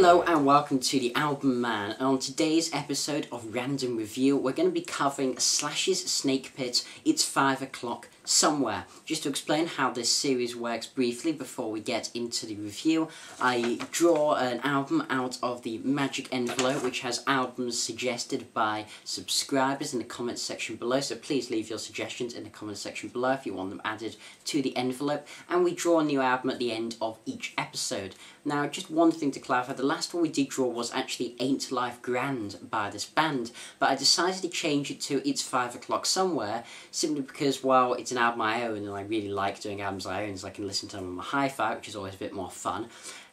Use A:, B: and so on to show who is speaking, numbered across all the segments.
A: Hello and welcome to the Album Man. And on today's episode of Random Review, we're going to be covering Slash's Snakepit, It's 5 O'Clock Somewhere. Just to explain how this series works briefly before we get into the review, I draw an album out of the magic envelope which has albums suggested by subscribers in the comments section below, so please leave your suggestions in the comments section below if you want them added to the envelope, and we draw a new album at the end of each episode. Now, just one thing to clarify, the last one we did draw was actually Ain't Life Grand by this band, but I decided to change it to It's 5 O'Clock Somewhere, simply because, well, it's an album I own, and I really like doing albums I own, so I can listen to them on my hi-fi, which is always a bit more fun.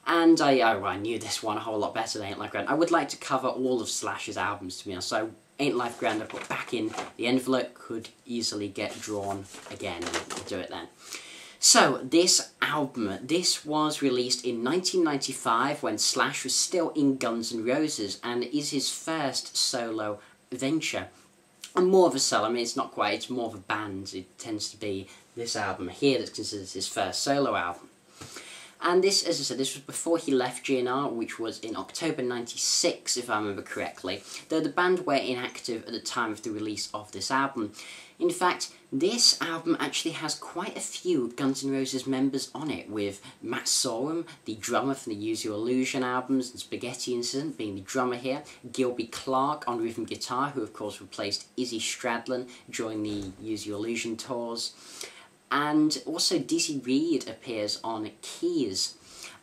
A: And I knew this one a whole lot better than Ain't Life Grand. I would like to cover all of Slash's albums, to be honest, so Ain't Life Grand I put back in the envelope, could easily get drawn again, I'll do it then. So, this album, this was released in 1995 when Slash was still in Guns N' Roses, and is his first solo venture. And more of a solo, I mean it's not quite, it's more of a band. It tends to be this album here that's considered his first solo album. And this, as I said, this was before he left GNR, which was in October '96, if I remember correctly, though the band were inactive at the time of the release of this album. In fact, this album actually has quite a few Guns N' Roses members on it, with Matt Sorum, the drummer from the Use Your Illusion albums, and Spaghetti Incident being the drummer here, Gilby Clarke on rhythm guitar, who of course replaced Izzy Stradlin during the Use Your Illusion tours, and also Dizzy Reed appears on keys.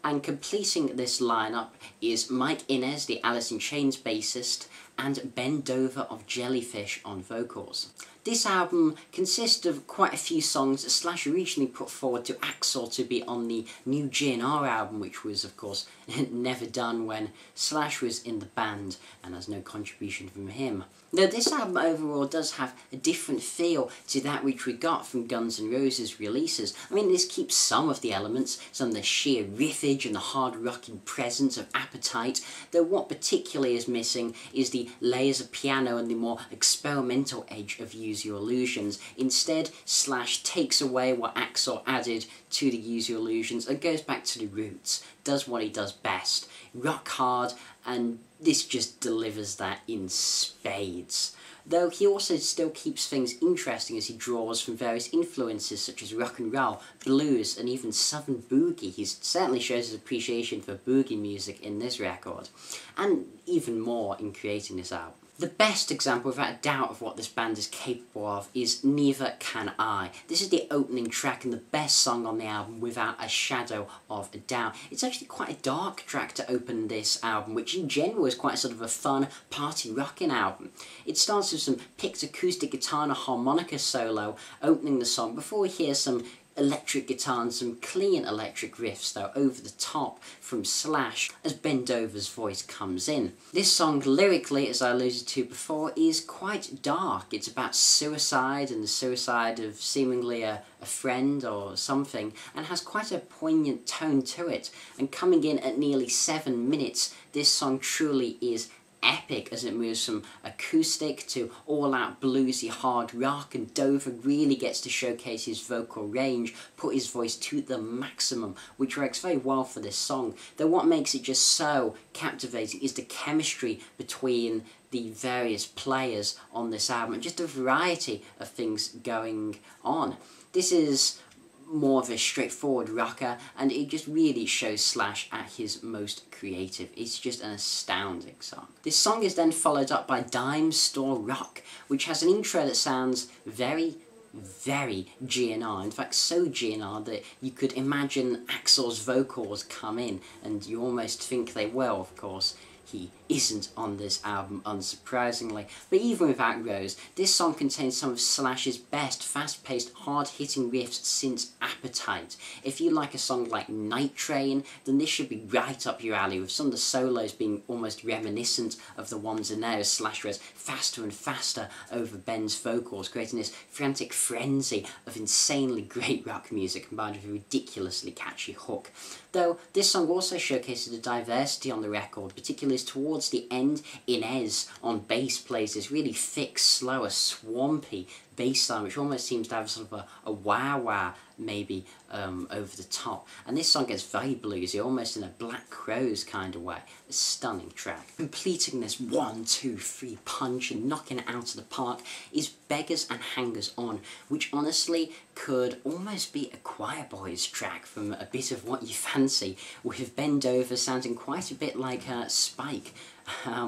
A: And completing this lineup is Mike Inez, the Alice in Chains bassist, and Ben Dover of Jellyfish on vocals. This album consists of quite a few songs that Slash originally put forward to Axl to be on the new GNR album, which was of course never done when Slash was in the band, and there's no contribution from him. Though this album overall does have a different feel to that which we got from Guns N' Roses releases. I mean, this keeps some of the elements, some of the sheer riffage and the hard rocking presence of Appetite, though what particularly is missing is the layers of piano and the more experimental edge of Use Your Illusions. Instead, Slash takes away what Axl added to the Use Your Illusions and goes back to the roots, does what he does best, rock hard, and this just delivers that in spades. Though he also still keeps things interesting as he draws from various influences such as rock and roll, blues, and even southern boogie. He certainly shows his appreciation for boogie music in this record, and even more in creating this album. The best example, without a doubt, of what this band is capable of is Neither Can I. This is the opening track and the best song on the album without a shadow of a doubt. It's actually quite a dark track to open this album, which in general is quite sort of a fun, party rocking album. It starts with some picked acoustic guitar and a harmonica solo opening the song before we hear some electric guitar and some clean electric riffs though over the top from Slash as Ben Dover's voice comes in. This song lyrically, as I alluded to before, is quite dark. It's about suicide and the suicide of seemingly a friend or something, and has quite a poignant tone to it, and coming in at nearly 7 minutes, this song truly is epic as it moves from acoustic to all-out bluesy hard rock, and Dover really gets to showcase his vocal range, put his voice to the maximum, which works very well for this song. Though what makes it just so captivating is the chemistry between the various players on this album, and just a variety of things going on. This is more of a straightforward rocker, and it just really shows Slash at his most creative. It's just an astounding song. This song is then followed up by Dime Store Rock, which has an intro that sounds very GNR. In fact, so GNR that you could imagine Axl's vocals come in, and you almost think they will, of course. He isn't on this album, unsurprisingly. But even without Rose, this song contains some of Slash's best fast-paced, hard-hitting riffs since Appetite. If you like a song like Night Train, then this should be right up your alley, with some of the solos being almost reminiscent of the ones in there as Slash goes faster and faster over Ben's vocals, creating this frantic frenzy of insanely great rock music combined with a ridiculously catchy hook. Though this song also showcases the diversity on the record, particularly as towards the end, Inez on bass plays this really thick, slower, swampy bass line, which almost seems to have sort of a wah-wah maybe over the top. And this song gets very bluesy, almost in a Black Crowes kind of way. A stunning track. Completing this 1, 2, 3 punch and knocking it out of the park is Beggars and Hangers-On, which honestly could almost be a Choir Boys track from A Bit of What You Fancy, with Bend Over sounding quite a bit like Spike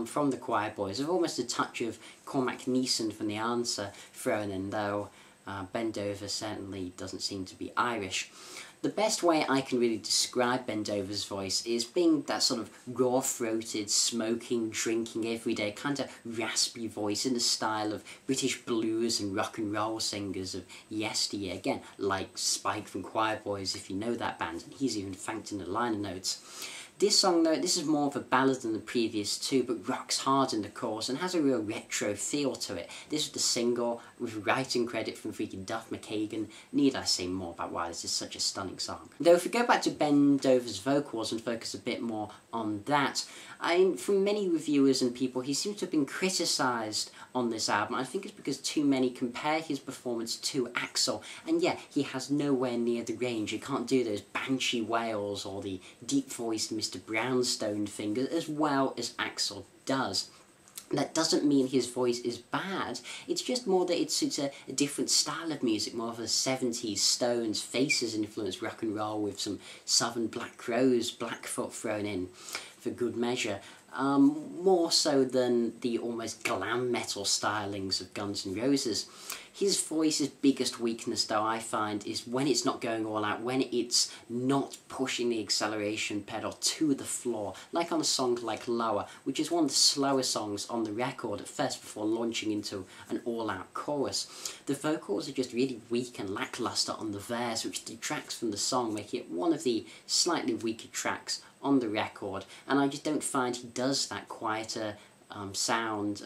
A: from the Choir Boys, with almost a touch of Cormac Neeson from The Answer thrown in, though Bend Over certainly doesn't seem to be Irish. The best way I can really describe Bend Over's voice is being that sort of raw-throated, smoking, drinking, everyday, kind of raspy voice in the style of British blues and rock and roll singers of yesteryear. Again, like Spike from Choir Boys, if you know that band, and he's even thanked in the liner notes. This song, though, this is more of a ballad than the previous two, but rocks hard in the chorus and has a real retro feel to it. This was the single, with writing credit from freaking Duff McKagan. Need I say more about why this is such a stunning song? Though if we go back to Bend Over's vocals and focus a bit more on that, from many reviewers and people, he seems to have been criticised on this album. I think it's because too many compare his performance to Axl, and yeah, he has nowhere near the range. He can't do those banshee wails or the deep-voiced Mr. Brownstone thing as well as Axl does. That doesn't mean his voice is bad, it's just more that it suits a different style of music, more of a 70s Stones, Faces influenced rock and roll with some Southern Black Crowes, Blackfoot thrown in for good measure. More so than the almost glam metal stylings of Guns N' Roses. His voice's biggest weakness, though, I find, is when it's not going all out, when it's not pushing the acceleration pedal to the floor, like on a song like Lower, which is one of the slower songs on the record at first before launching into an all-out chorus. The vocals are just really weak and lackluster on the verse, which detracts from the song, making it one of the slightly weaker tracks on the record, and I just don't find he does that quieter sound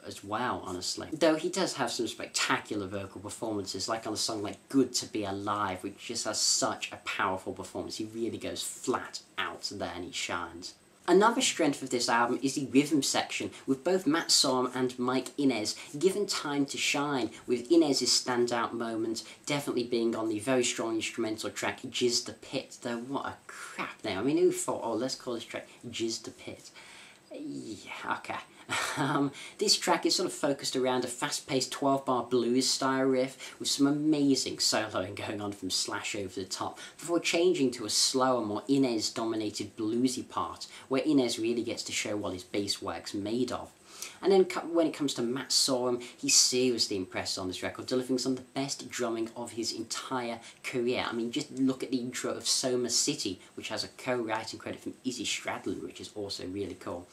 A: as well, honestly. Though he does have some spectacular vocal performances, like on a song like Good to Be Alive, which just has such a powerful performance. He really goes flat out there and he shines. Another strength of this album is the rhythm section, with both Matt Sorum and Mike Inez given time to shine, with Inez's standout moment definitely being on the very strong instrumental track Jizz da Pit, though what a crap name. I mean, who thought, oh, let's call this track Jizz da Pit? Yeah, okay. This track is sort of focused around a fast-paced 12-bar blues style riff with some amazing soloing going on from Slash over the top, before changing to a slower, more Inez-dominated bluesy part, where Inez really gets to show what his bass work's made of. And then when it comes to Matt Sorum, he's seriously impressed on this record, delivering some of the best drumming of his entire career. I mean, just look at the intro of Soma City, which has a co-writing credit from Izzy Stradlin, which is also really cool.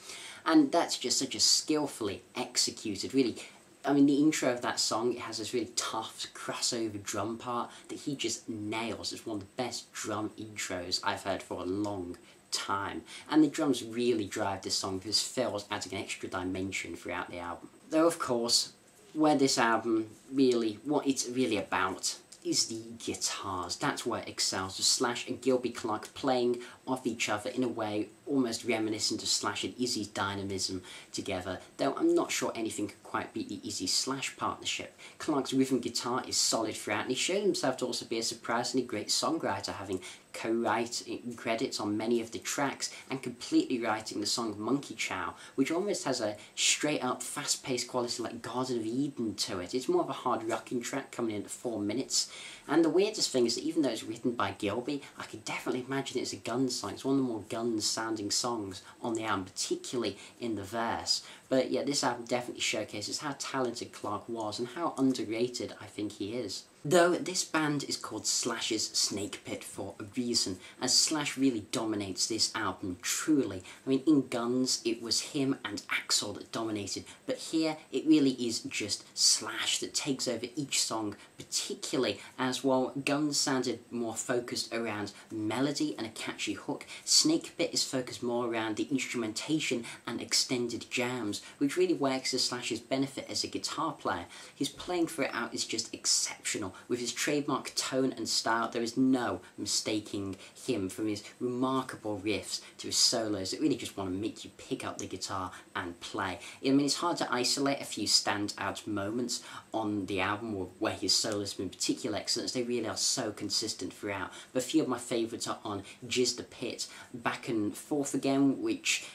A: And that's just such a skillfully executed, really, I mean, the intro of that song, it has this really tough crossover drum part that he just nails. It's one of the best drum intros I've heard for a long time. And the drums really drive this song, because Phil's adding an extra dimension throughout the album. Though, of course, where this album really, what it's really about is the guitars. That's where it excels, with Slash and Gilby Clarke playing off each other in a way almost reminiscent of Slash and Izzy's dynamism together, though I'm not sure anything could quite beat the Izzy-Slash partnership. Clarke's rhythm guitar is solid throughout, and he showed himself to also be a surprisingly great songwriter, having co-writing credits on many of the tracks and completely writing the song Monkey Chow, which almost has a straight-up, fast-paced quality like Garden of Eden to it. It's more of a hard rocking track coming in at 4 minutes, and the weirdest thing is that even though it's written by Gilby, I could definitely imagine it's a Guns song. It's one of the more Guns-sounding songs on the album, particularly in the verse. But yeah, this album definitely showcases how talented Clarke was and how underrated I think he is. Though this band is called Slash's Snakepit for a reason, as Slash really dominates this album truly. I mean, in Guns it was him and Axl that dominated, but here it really is just Slash that takes over each song, particularly as while Guns sounded more focused around melody and a catchy hook, Snakepit is focused more around the instrumentation and extended jams, which really works to Slash's benefit as a guitar player. His playing throughout is just exceptional, well. With his trademark tone and style, there is no mistaking him, from his remarkable riffs to his solos that really just want to make you pick up the guitar and play. I mean, it's hard to isolate a few standout moments on the album where his solos have been particular excellence. They really are so consistent throughout. But a few of my favourites are on Jizz da Pit, Back and Forth Again, which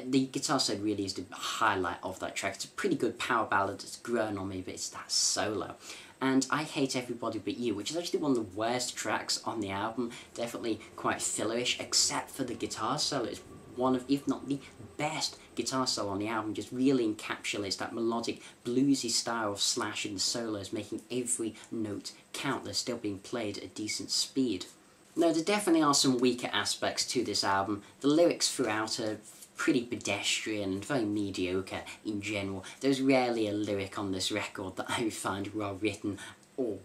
A: the guitar solo really is the highlight of that track. It's a pretty good power ballad that's grown on me, but it's that solo. And I Hate Everybody But You, which is actually one of the worst tracks on the album, definitely quite fillerish, except for the guitar solo. It's one of, if not the best guitar solo on the album, just really encapsulates that melodic, bluesy style of Slash and solos, making every note count. They're still being played at a decent speed. Now, there definitely are some weaker aspects to this album. The lyrics throughout are pretty pedestrian and very mediocre in general. There's rarely a lyric on this record that I find well written or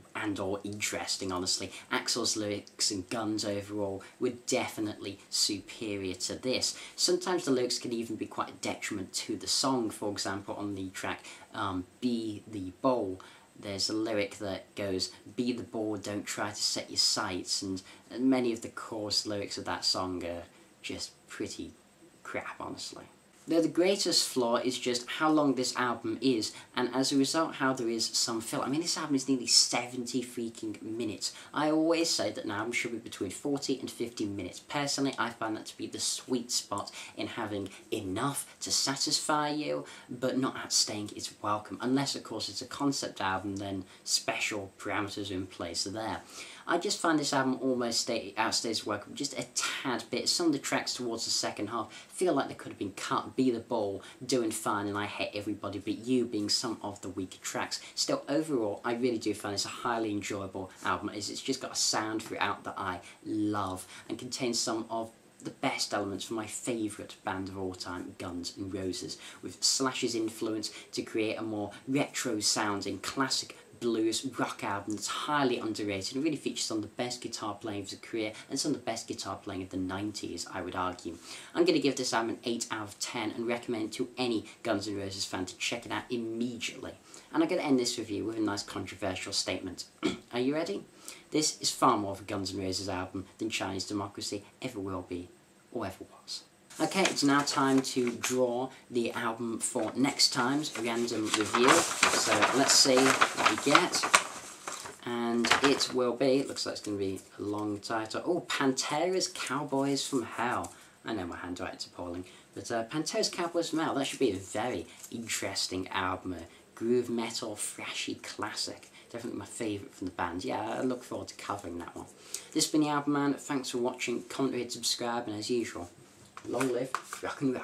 A: interesting, honestly. Axl's lyrics and Guns overall were definitely superior to this. Sometimes the lyrics can even be quite a detriment to the song. For example, on the track Be the Bowl, there's a lyric that goes, "Be the ball, don't try to set your sights," and many of the chorus lyrics of that song are just pretty crap, honestly. The greatest flaw is just how long this album is, and as a result how there is some fill. I mean, this album is nearly 70 freaking minutes. I always say that an album should be between 40 and 50 minutes. Personally, I find that to be the sweet spot in having enough to satisfy you, but not outstaying its welcome. Unless, of course, it's a concept album, then special parameters are in place there. I just find this album almost outstays welcome just a tad bit. Some of the tracks towards the second half feel like they could have been cut. Be the Ball, Doin Fine, and I Hate Everybody But You being some of the weaker tracks. Still, overall, I really do find this a highly enjoyable album, as it's just got a sound throughout that I love, and contains some of the best elements from my favourite band of all time, Guns N' Roses, with Slash's influence to create a more retro-sounding, classic blues rock album that's highly underrated and really features some of the best guitar playing of his career and some of the best guitar playing of the 90s, I would argue. I'm going to give this album an 8 out of 10 and recommend it to any Guns N' Roses fan to check it out immediately. And I'm going to end this review with a nice controversial statement. Are you ready? This is far more of a Guns N' Roses album than Chinese Democracy ever will be or ever was. Okay, it's now time to draw the album for next time's random review. So let's see what we get. And it will be, it looks like it's going to be a long title. Oh, Pantera's Cowboys from Hell. I know my handwriting's appalling, but Pantera's Cowboys from Hell, that should be a very interesting album. A groove metal, thrashy classic. Definitely my favourite from the band. Yeah, I look forward to covering that one. This has been TheAIbumMan. Thanks for watching. Comment, rate, subscribe, and as usual, long live rock and roll.